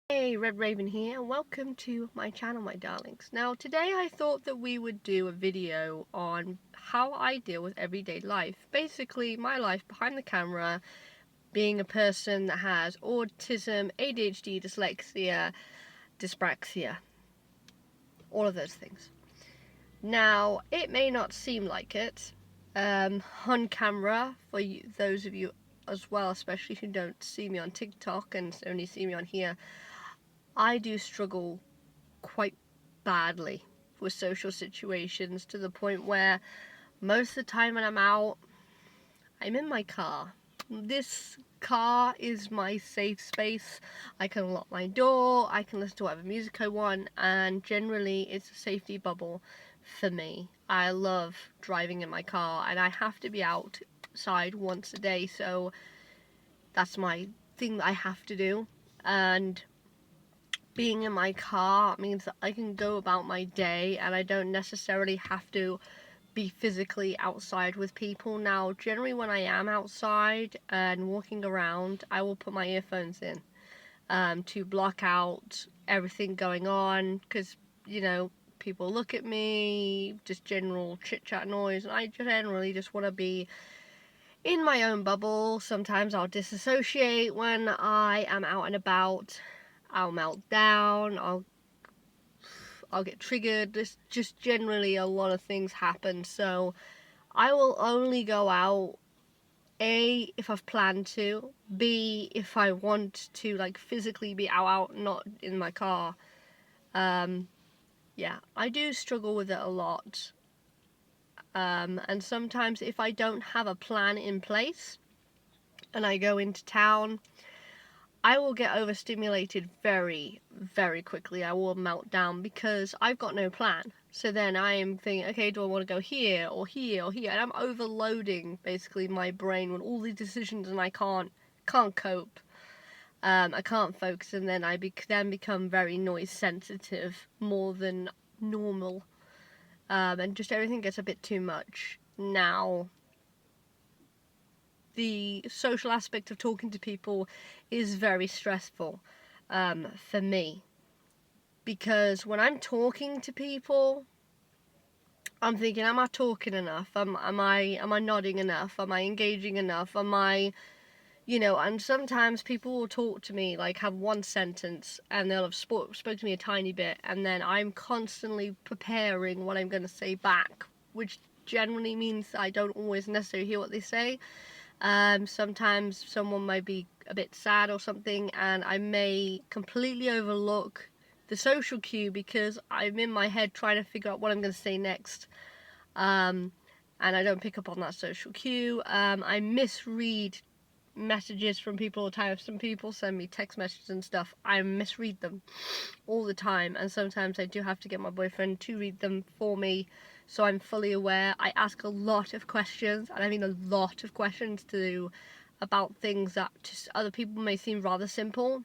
Hey, Red Raven here, and welcome to my channel, my darlings. Now, today I thought that we would do a video on how I deal with everyday life. Basically, my life behind the camera, being a person that has autism, ADHD, dyslexia, dyspraxia, all of those things. Now, it may not seem like it on camera, for you, those of you as well, especially who don't see me on TikTok and only see me on here, I do struggle quite badly with social situations, to the point where most of the time when I'm out, I'm in my car. This car is my safe space. I can lock my door, I can listen to whatever music I want, and generally it's a safety bubble for me. I love driving in my car, and I have to be outside once a day, so that's my thing that I have to do. And being in my car means that I can go about my day and I don't necessarily have to be physically outside with people. Now, generally when I am outside and walking around, I will put my earphones in to block out everything going on, because, you know, people look at me, just general chit-chat noise, and I generally just want to be in my own bubble. Sometimes I'll disassociate when I am out and about. I'll melt down, I'll get triggered. There's just generally a lot of things happen, so I will only go out, A, if I've planned to, B, if I want to, like, physically be out, not in my car. Yeah, I do struggle with it a lot. And sometimes if I don't have a plan in place and I go into town, I will get overstimulated very, very quickly. I will melt down because I've got no plan. So then I am thinking, okay, do I want to go here or here or here? And I'm overloading basically my brain with all these decisions, and I can't cope. I can't focus, and then I then become very noise sensitive, more than normal, and just everything gets a bit too much. Now, the social aspect of talking to people is very stressful for me, because when I'm talking to people, I'm thinking, am I talking enough? Am I nodding enough? Am I engaging enough? Am I, and sometimes people will talk to me, like, have one sentence, and they'll have spoke to me a tiny bit, and then I'm constantly preparing what I'm going to say back, which generally means I don't always necessarily hear what they say. Sometimes someone might be a bit sad or something, and I may completely overlook the social cue because I'm in my head trying to figure out what I'm going to say next. And I don't pick up on that social cue. I misread messages from people all the time. If some people send me text messages and stuff, I misread them all the time, and sometimes I do have to get my boyfriend to read them for me, so I'm fully aware. I ask a lot of questions, and I mean a lot of questions, to about things that to other people may seem rather simple.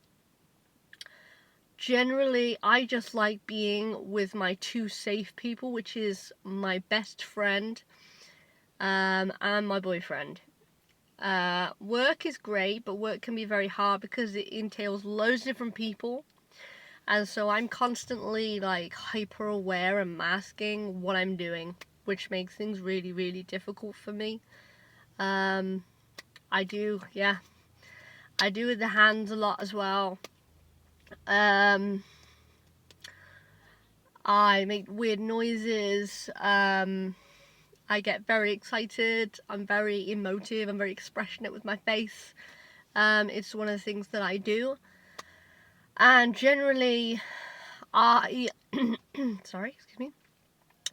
Generally, I just like being with my two safe people, which is my best friend and my boyfriend. Work is great, but work can be very hard because it entails loads of different people. And so I'm constantly, like, hyper aware and masking what I'm doing, which makes things really, really difficult for me. I do with the hands a lot as well. I make weird noises. I get very excited. I'm very emotive. I'm very expressionate with my face. It's one of the things that I do. And generally, sorry, excuse me.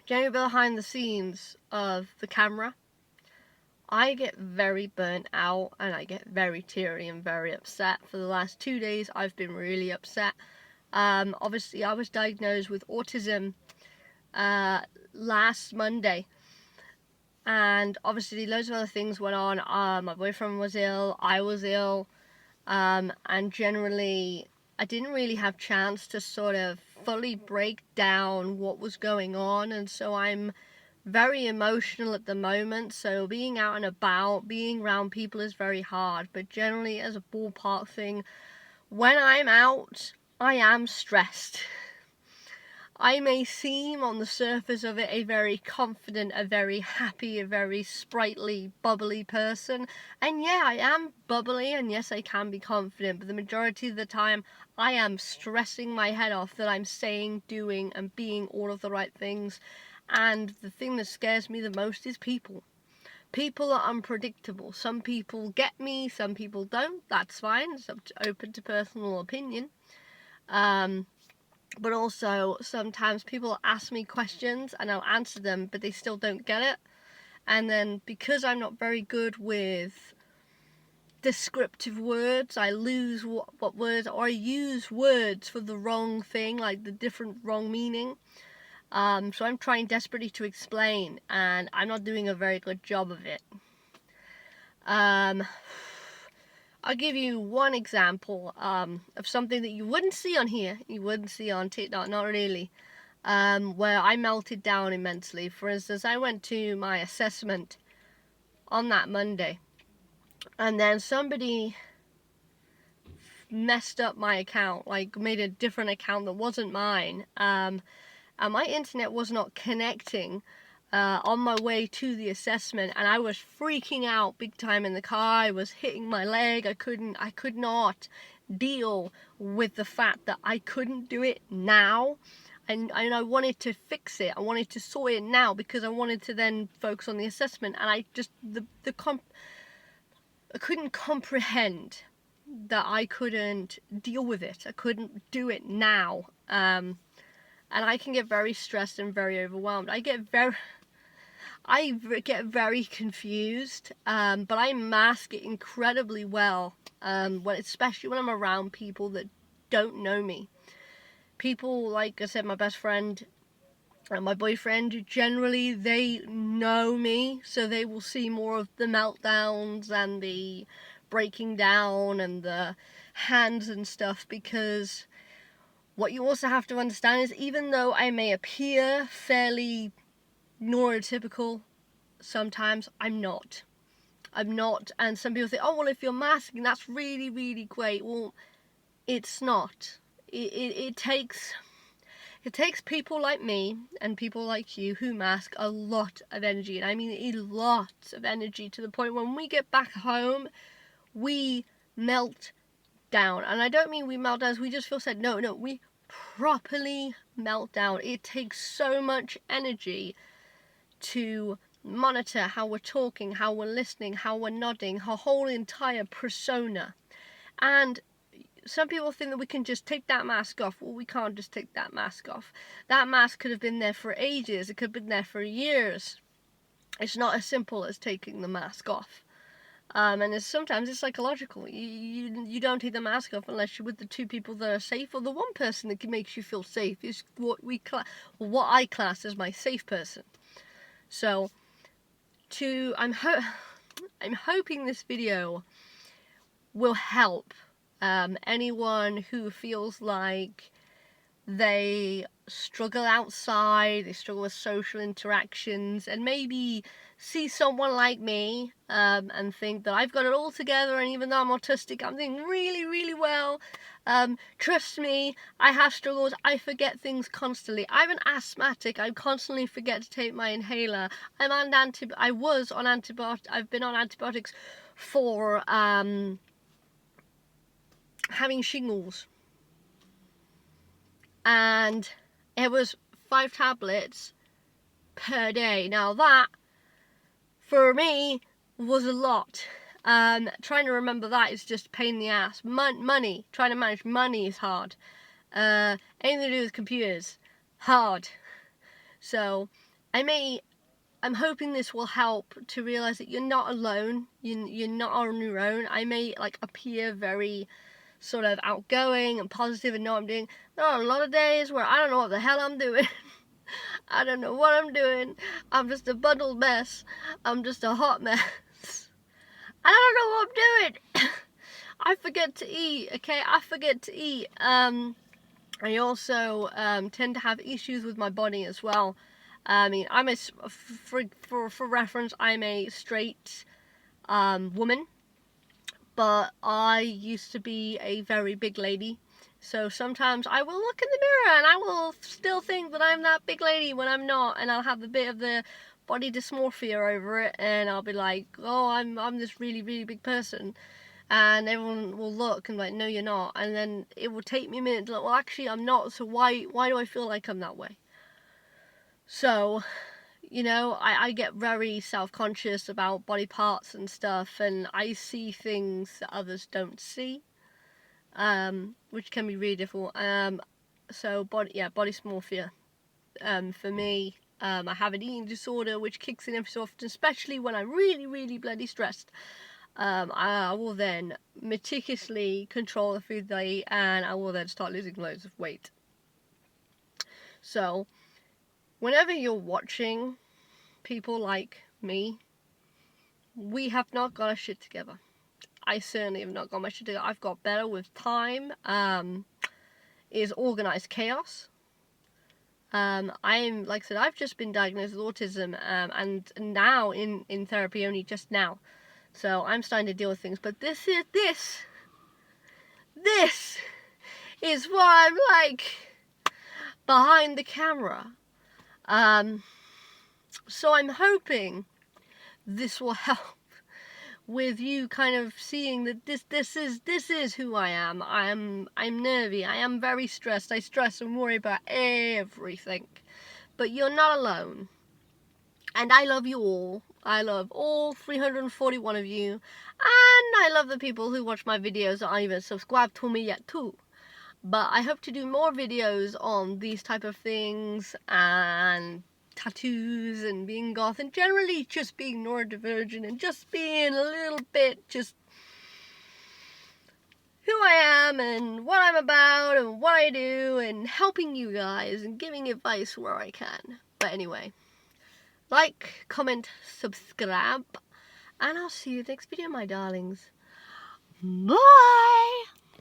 Generally behind the scenes of the camera, I get very burnt out and I get very teary and very upset. For the last 2 days, I've been really upset. Obviously, I was diagnosed with autism last Monday, and obviously loads of other things went on. My boyfriend was ill, I was ill, and generally I didn't really have chance to sort of fully break down what was going on, and so I'm very emotional at the moment. So being out and about, being around people is very hard, but generally, as a ballpark thing, when I'm out, I am stressed. I may seem on the surface of it a very confident, a very happy, a very sprightly, bubbly person. And yeah, I am bubbly, and yes, I can be confident, but the majority of the time I am stressing my head off that I'm saying, doing, and being all of the right things. And the thing that scares me the most is people. People are unpredictable. Some people get me, some people don't. That's fine. It's open to personal opinion. But also sometimes people ask me questions and I'll answer them, but they still don't get it. And then because I'm not very good with descriptive words, I lose what words, or I use words for the wrong thing, like the different wrong meaning. So I'm trying desperately to explain, and I'm not doing a very good job of it. I'll give you one example of something that you wouldn't see on here, you wouldn't see on TikTok, not really, where I melted down immensely. For instance, I went to my assessment on that Monday, and then somebody messed up my account, like made a different account that wasn't mine, and my internet was not connecting on my way to the assessment, and I was freaking out big time in the car. I was hitting my leg. I could not deal with the fact that I couldn't do it now, and I wanted to fix it. I wanted to sort it now because I wanted to then focus on the assessment, and I just I couldn't comprehend that I couldn't deal with it. I couldn't do it now. And I can get very stressed and very overwhelmed. I get very confused, but I mask it incredibly well, especially when I'm around people that don't know me. People, like I said, my best friend and my boyfriend, generally they know me, so they will see more of the meltdowns and the breaking down and the hands and stuff, because what you also have to understand is, even though I may appear fairly neurotypical, sometimes I'm not. And some people say, oh, well, if you're masking, that's really, really great. Well, it's not. It takes people like me and people like you who mask a lot of energy, and I mean a lot of energy, to the point when we get back home, we melt down. And I don't mean we melt down as we just feel sad. No, we properly melt down. It takes so much energy to monitor how we're talking, how we're listening, how we're nodding, our whole entire persona. And some people think that we can just take that mask off. Well, we can't just take that mask off. That mask could have been there for ages. It could have been there for years. It's not as simple as taking the mask off. And sometimes it's psychological. You don't take the mask off unless you're with the two people that are safe, or the one person that makes you feel safe is what I class as my safe person. So I'm hoping this video will help anyone who feels like they struggle outside, they struggle with social interactions, and maybe see someone like me and think that I've got it all together, and even though I'm autistic, I'm doing really, really well. Trust me, I have struggles. I forget things constantly. I'm an asthmatic. I constantly forget to take my inhaler. I've been on antibiotics for having shingles, and it was 5 tablets per day. Now that, for me, was a lot. Trying to remember that is just a pain in the ass. Money, trying to manage money is hard. Anything to do with computers, hard. So I'm hoping this will help to realize that you're not alone. You're not on your own. I may appear very sort of outgoing and positive and know what I'm doing. There are a lot of days where I don't know what the hell I'm doing. I don't know what I'm doing. I'm just a bundled mess. I'm just a hot mess. I don't know what I'm doing. I forget to eat, okay? I forget to eat. I also tend to have issues with my body as well. I mean, for reference, I'm a straight woman, but I used to be a very big lady, So sometimes I will look in the mirror and I will still think that I'm that big lady when I'm not, and I'll have a bit of the body dysmorphia over it, and I'll be like, oh, I'm this really, really big person. And everyone will look and be like, no, you're not. And then it will take me a minute to like, well, actually, I'm not. So why do I feel like I'm that way? So, you know, I get very self-conscious about body parts and stuff, and I see things that others don't see, which can be really difficult. So body dysmorphia. For me, I have an eating disorder which kicks in every so often, especially when I'm really, really bloody stressed. I will then meticulously control the food that I eat, and I will then start losing loads of weight. So, whenever you're watching people like me, we have not got our shit together. I certainly have not got my shit together. I've got better with time. Is organized chaos. I'm, like I said, I've just been diagnosed with autism, and now in therapy only just now. So I'm starting to deal with things, but this is why I'm like behind the camera. So I'm hoping this will help with you kind of seeing that this is who I am. I'm nervy. I am very stressed. I stress and worry about everything. But you're not alone. And I love you all. I love all 341 of you. And I love the people who watch my videos that aren't even subscribed to me yet too. But I hope to do more videos on these type of things, and tattoos, and being goth, and generally just being neurodivergent, and just being a little bit just who I am, and what I'm about, and what I do, and helping you guys, and giving advice where I can. But anyway, like, comment, subscribe, and I'll see you next video, my darlings. Bye!